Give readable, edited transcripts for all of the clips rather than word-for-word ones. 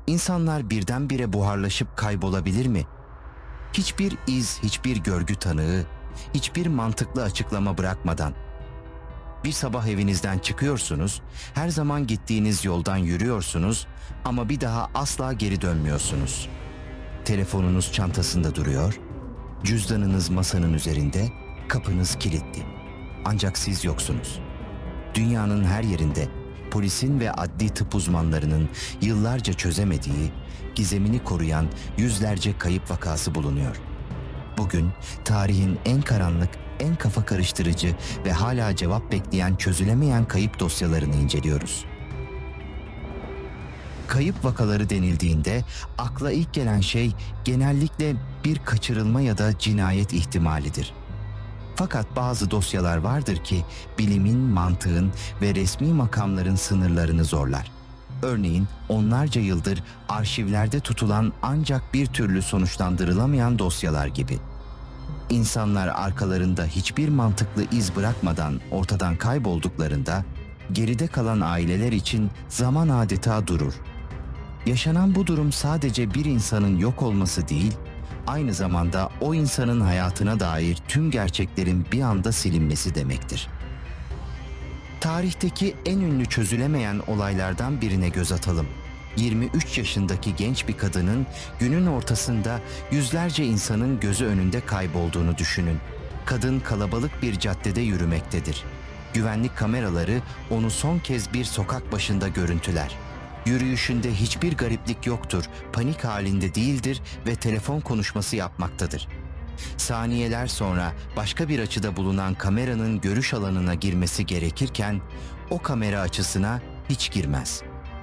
İnsanlar birdenbire buharlaşıp kaybolabilir mi? Hiçbir iz, hiçbir görgü tanığı, hiçbir mantıklı açıklama bırakmadan. Bir sabah evinizden çıkıyorsunuz, her zaman gittiğiniz yoldan yürüyorsunuz ama bir daha asla geri dönmüyorsunuz. Telefonunuz çantasında duruyor, cüzdanınız masanın üzerinde, kapınız kilitli. Ancak siz yoksunuz. Dünyanın her yerinde polisin ve adli tıp uzmanlarının yıllarca çözemediği, gizemini koruyan yüzlerce kayıp vakası bulunuyor. Bugün tarihin en karanlık, en kafa karıştırıcı ve hala cevap bekleyen çözülemeyen kayıp dosyalarını inceliyoruz. Kayıp vakaları denildiğinde akla ilk gelen şey genellikle bir kaçırılma ya da cinayet ihtimalidir. Fakat bazı dosyalar vardır ki bilimin, mantığın ve resmi makamların sınırlarını zorlar. Örneğin onlarca yıldır arşivlerde tutulan ancak bir türlü sonuçlandırılamayan dosyalar gibi. İnsanlar arkalarında hiçbir mantıklı iz bırakmadan ortadan kaybolduklarında geride kalan aileler için zaman adeta durur. Yaşanan bu durum sadece bir insanın yok olması değil, aynı zamanda o insanın hayatına dair tüm gerçeklerin bir anda silinmesi demektir. Tarihteki en ünlü çözülemeyen olaylardan birine göz atalım. 23 yaşındaki genç bir kadının günün ortasında yüzlerce insanın gözü önünde kaybolduğunu düşünün. Kadın kalabalık bir caddede yürümektedir. Güvenlik kameraları onu son kez bir sokak başında görüntüler. Yürüyüşünde hiçbir gariplik yoktur, panik halinde değildir ve telefon konuşması yapmaktadır. Saniyeler sonra başka bir açıda bulunan kameranın görüş alanına girmesi gerekirken o kamera açısına hiç girmez.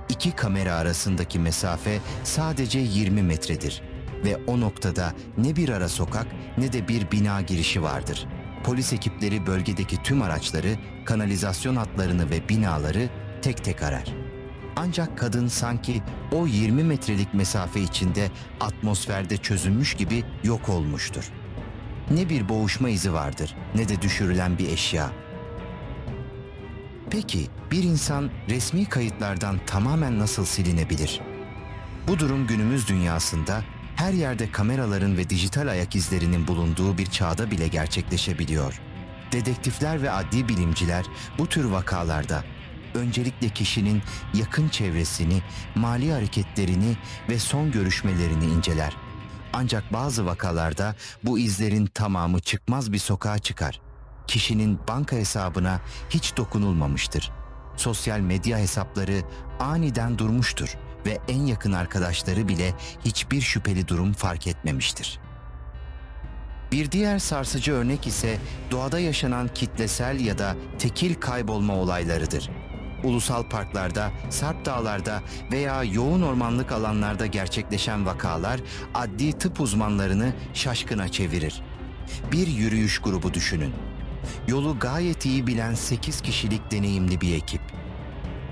İki kamera arasındaki mesafe sadece 20 metredir ve o noktada ne bir ara sokak ne de bir bina girişi vardır. Polis ekipleri bölgedeki tüm araçları, kanalizasyon hatlarını ve binaları tek tek arar. Ancak kadın sanki o 20 metrelik mesafe içinde atmosferde çözülmüş gibi yok olmuştur. Ne bir boğuşma izi vardır ne de düşürülen bir eşya. Peki bir insan resmi kayıtlardan tamamen nasıl silinebilir? Bu durum günümüz dünyasında her yerde kameraların ve dijital ayak izlerinin bulunduğu bir çağda bile gerçekleşebiliyor. Dedektifler ve adli bilimciler bu tür vakalarda öncelikle kişinin yakın çevresini, mali hareketlerini ve son görüşmelerini inceler. Ancak bazı vakalarda bu izlerin tamamı çıkmaz bir sokağa çıkar. Kişinin banka hesabına hiç dokunulmamıştır. Sosyal medya hesapları aniden durmuştur ve en yakın arkadaşları bile hiçbir şüpheli durum fark etmemiştir. Bir diğer sarsıcı örnek ise doğada yaşanan kitlesel ya da tekil kaybolma olaylarıdır. Ulusal parklarda, Sarp Dağlar'da veya yoğun ormanlık alanlarda gerçekleşen vakalar adli tıp uzmanlarını şaşkına çevirir. Bir yürüyüş grubu düşünün. Yolu gayet iyi bilen 8 kişilik deneyimli bir ekip.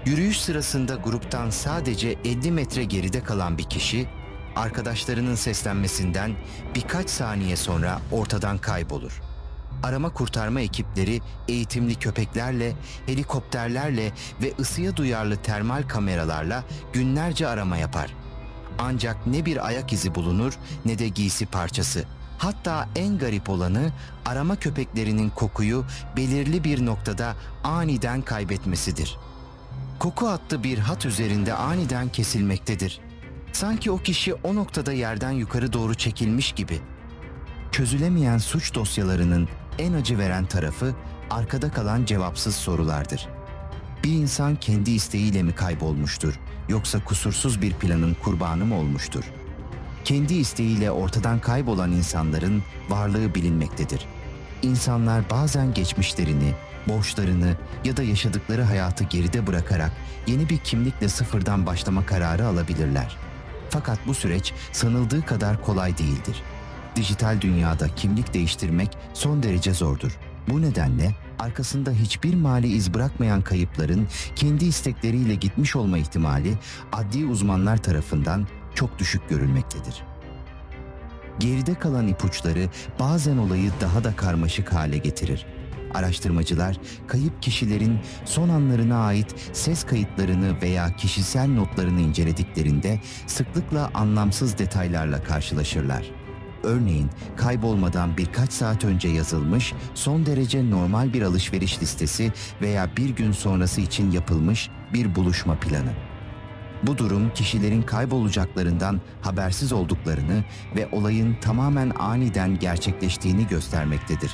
Yürüyüş sırasında gruptan sadece 50 metre geride kalan bir kişi, arkadaşlarının seslenmesinden birkaç saniye sonra ortadan kaybolur. Arama kurtarma ekipleri eğitimli köpeklerle, helikopterlerle ve ısıya duyarlı termal kameralarla günlerce arama yapar. Ancak ne bir ayak izi bulunur ne de giysi parçası. Hatta en garip olanı arama köpeklerinin kokuyu belirli bir noktada aniden kaybetmesidir. Koku hattı bir hat üzerinde aniden kesilmektedir. Sanki o kişi o noktada yerden yukarı doğru çekilmiş gibi. Çözülemeyen suç dosyalarının en acı veren tarafı arkada kalan cevapsız sorulardır. Bir insan kendi isteğiyle mi kaybolmuştur yoksa kusursuz bir planın kurbanı mı olmuştur? Kendi isteğiyle ortadan kaybolan insanların varlığı bilinmektedir. İnsanlar bazen geçmişlerini, borçlarını ya da yaşadıkları hayatı geride bırakarak yeni bir kimlikle sıfırdan başlama kararı alabilirler. Fakat bu süreç sanıldığı kadar kolay değildir. Dijital dünyada kimlik değiştirmek son derece zordur. Bu nedenle arkasında hiçbir mali iz bırakmayan kayıpların kendi istekleriyle gitmiş olma ihtimali adli uzmanlar tarafından çok düşük görülmektedir. Geride kalan ipuçları bazen olayı daha da karmaşık hale getirir. Araştırmacılar, kayıp kişilerin son anlarına ait ses kayıtlarını veya kişisel notlarını incelediklerinde sıklıkla anlamsız detaylarla karşılaşırlar. Örneğin, kaybolmadan birkaç saat önce yazılmış son derece normal bir alışveriş listesi veya bir gün sonrası için yapılmış bir buluşma planı. Bu durum kişilerin kaybolacaklarından habersiz olduklarını ve olayın tamamen aniden gerçekleştiğini göstermektedir.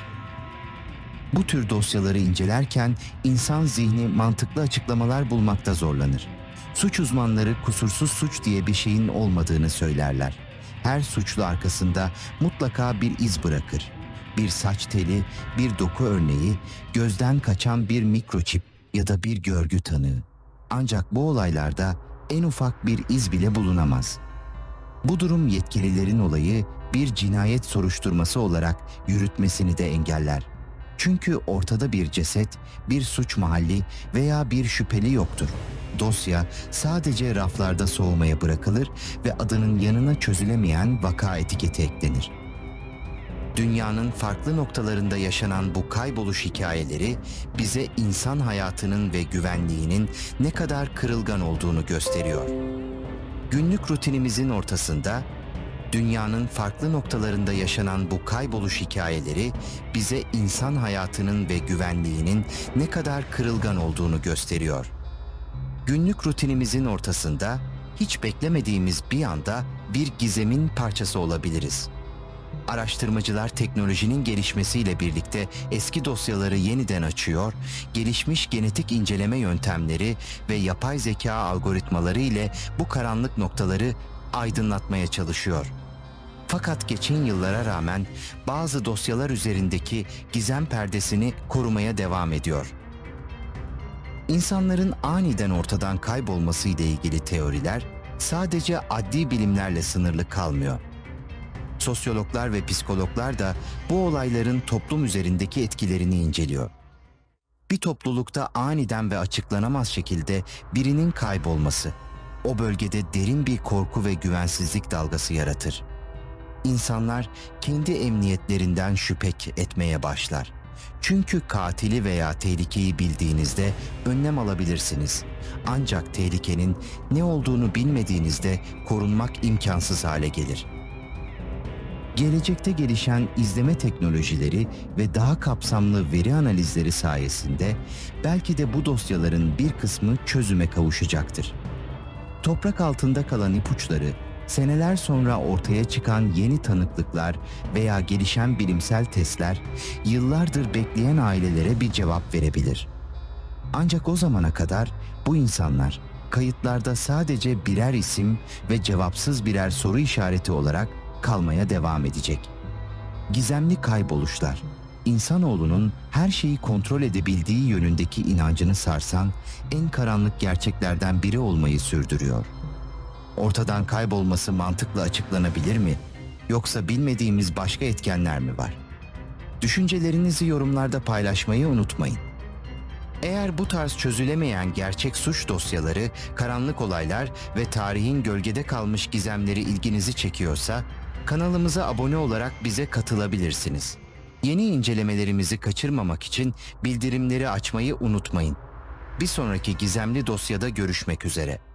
Bu tür dosyaları incelerken insan zihni mantıklı açıklamalar bulmakta zorlanır. Suç uzmanları kusursuz suç diye bir şeyin olmadığını söylerler. Her suçlu arkasında mutlaka bir iz bırakır. Bir saç teli, bir doku örneği, gözden kaçan bir mikroçip ya da bir görgü tanığı. Ancak bu olaylarda en ufak bir iz bile bulunamaz. Bu durum yetkililerin olayı bir cinayet soruşturması olarak yürütmesini de engeller. Çünkü ortada bir ceset, bir suç mahalli veya bir şüpheli yoktur. Dosya sadece raflarda soğumaya bırakılır ve adının yanına çözülemeyen vaka etiketi eklenir. Dünyanın farklı noktalarında yaşanan bu kayboluş hikayeleri bize insan hayatının ve güvenliğinin ne kadar kırılgan olduğunu gösteriyor. Günlük rutinimizin ortasında, dünyanın farklı noktalarında yaşanan bu kayboluş hikayeleri bize insan hayatının ve güvenliğinin ne kadar kırılgan olduğunu gösteriyor. Günlük rutinimizin ortasında, hiç beklemediğimiz bir anda bir gizemin parçası olabiliriz. Araştırmacılar teknolojinin gelişmesiyle birlikte eski dosyaları yeniden açıyor, gelişmiş genetik inceleme yöntemleri ve yapay zeka algoritmaları ile bu karanlık noktaları aydınlatmaya çalışıyor. Fakat geçen yıllara rağmen bazı dosyalar üzerindeki gizem perdesini korumaya devam ediyor. İnsanların aniden ortadan kaybolması ile ilgili teoriler sadece adli bilimlerle sınırlı kalmıyor. Sosyologlar ve psikologlar da bu olayların toplum üzerindeki etkilerini inceliyor. Bir toplulukta aniden ve açıklanamaz şekilde birinin kaybolması, o bölgede derin bir korku ve güvensizlik dalgası yaratır. İnsanlar kendi emniyetlerinden şüphe etmeye başlar. Çünkü katili veya tehlikeyi bildiğinizde önlem alabilirsiniz. Ancak tehlikenin ne olduğunu bilmediğinizde korunmak imkansız hale gelir. Gelecekte gelişen izleme teknolojileri ve daha kapsamlı veri analizleri sayesinde belki de bu dosyaların bir kısmı çözüme kavuşacaktır. Toprak altında kalan ipuçları, seneler sonra ortaya çıkan yeni tanıklıklar veya gelişen bilimsel testler, yıllardır bekleyen ailelere bir cevap verebilir. Ancak o zamana kadar bu insanlar kayıtlarda sadece birer isim ve cevapsız birer soru işareti olarak kalmaya devam edecek. Gizemli kayboluşlar, insanoğlunun her şeyi kontrol edebildiği yönündeki inancını sarsan en karanlık gerçeklerden biri olmayı sürdürüyor. Ortadan kaybolması mantıkla açıklanabilir mi? Yoksa bilmediğimiz başka etkenler mi var? Düşüncelerinizi yorumlarda paylaşmayı unutmayın. Eğer bu tarz çözülemeyen gerçek suç dosyaları, karanlık olaylar ve tarihin gölgede kalmış gizemleri ilginizi çekiyorsa, kanalımıza abone olarak bize katılabilirsiniz. Yeni incelemelerimizi kaçırmamak için bildirimleri açmayı unutmayın. Bir sonraki gizemli dosyada görüşmek üzere.